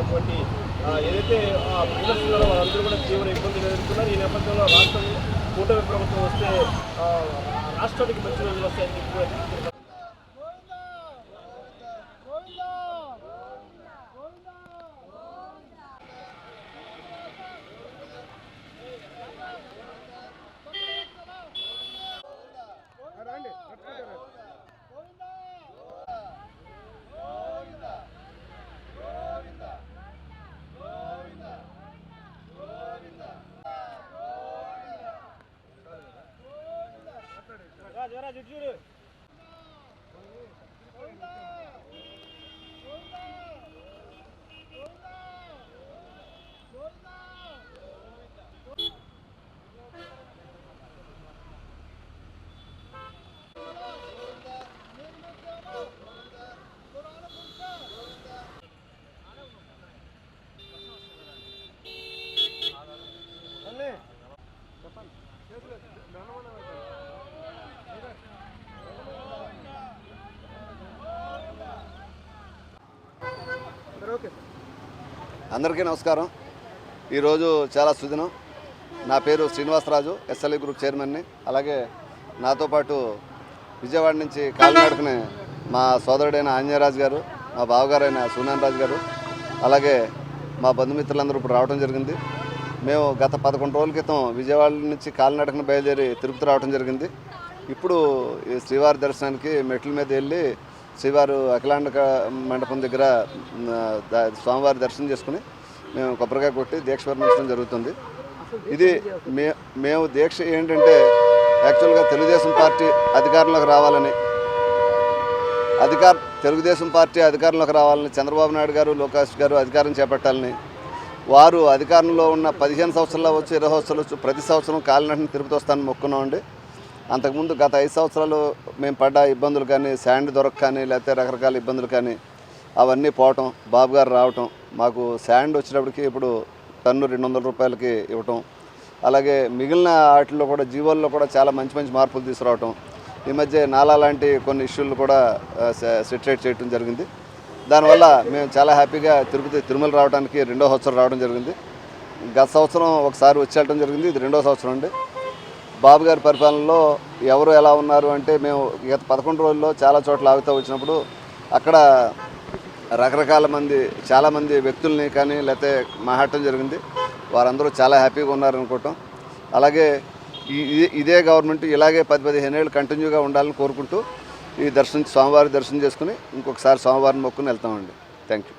చేసినటువంటి ఏదైతే విమర్శలు వాళ్ళందరూ కూడా తీవ్ర ఇబ్బందులు ఎదుర్కొన్నారు. ఈ నేపథ్యంలో రాష్ట్రం కూటమి ప్రభుత్వం వస్తే రాష్ట్రానికి మంచి రోజులు వస్తాయని చెప్పి అందరికీ నమస్కారం. ఈరోజు చాలా సుదినం. నా పేరు శ్రీనివాసరాజు, ఎస్ఎల్ఈ గ్రూప్ చైర్మన్ని. అలాగే నాతో పాటు విజయవాడ నుంచి కాలినడకనే మా సోదరుడైన ఆంజనేయరాజు గారు, మా బావగారైన సూనాన్ రాజు గారు, అలాగే మా బంధుమిత్రులందరూ ఇప్పుడు రావడం జరిగింది. మేము గత 11 రోజుల క్రితం విజయవాడ నుంచి కాలినడకన బయలుదేరి తిరుపతి రావడం జరిగింది. ఇప్పుడు ఈ శ్రీవారి దర్శనానికి మెట్ల మీద వెళ్ళి శ్రీవారు అఖిలాండ మండపం దగ్గర స్వామివారి దర్శనం చేసుకుని మేము కొబ్బరికాయ కొట్టి దీక్ష విరమించడం జరుగుతుంది. ఇది మేము దీక్ష ఏంటంటే యాక్చువల్గా తెలుగుదేశం పార్టీ అధికారంలోకి రావాలని, తెలుగుదేశం పార్టీ అధికారంలోకి రావాలని, చంద్రబాబు నాయుడు గారు, లోకేష్ గారు అధికారం చేపట్టాలని, వారు అధికారంలో ఉన్న 15 సంవత్సరాలు వచ్చు, 20 సంవత్సరాలు వచ్చు, ప్రతి సంవత్సరం కాలినడకన తిరుపతి వస్తానని మొక్కున్నామండి. అంతకుముందు గత 5 సంవత్సరాలు మేము పడ్డ ఇబ్బందులు కానీ, శాండ్ దొరక కానీ, లేకపోతే రకరకాల ఇబ్బందులు కానీ అవన్నీ పోవటం, బాబు గారు రావటం, మాకు శాండ్ వచ్చేటప్పటికి ఇప్పుడు టన్ను 200 రూపాయలకి ఇవ్వటం, అలాగే మిగిలిన వాటిల్లో కూడా జీవోల్లో కూడా చాలా మంచి మంచి మార్పులు తీసుకురావటం, ఈ మధ్య నాలా లాంటి కొన్ని ఇష్యూలు కూడా సెటిలైట్ చేయడం జరిగింది. దానివల్ల మేము చాలా హ్యాపీగా తిరుమల రావడానికి 2వ సంవత్సరం రావడం జరిగింది. గత సంవత్సరం ఒకసారి వచ్చి వెళ్ళడం జరిగింది. ఇది 2వ సంవత్సరం అండి. బాబు గారి పరిపాలనలో ఎవరు ఎలా ఉన్నారు అంటే, మేము గత 11 రోజుల్లో చాలా చోట్ల ఆగుతూ వచ్చినప్పుడు అక్కడ రకరకాల చాలామంది వ్యక్తుల్ని కానీ లేకపోతే మాట్లాడటం జరిగింది. వారందరూ చాలా హ్యాపీగా ఉన్నారనుకోవటం, అలాగే ఇదే గవర్నమెంట్ ఇలాగే 10-15 ఏళ్ళు కంటిన్యూగా ఉండాలని కోరుకుంటూ ఈ స్వామివారి దర్శనం చేసుకుని ఇంకొకసారి స్వామివారిని మొక్కుని వెళ్తామండి. Thank you.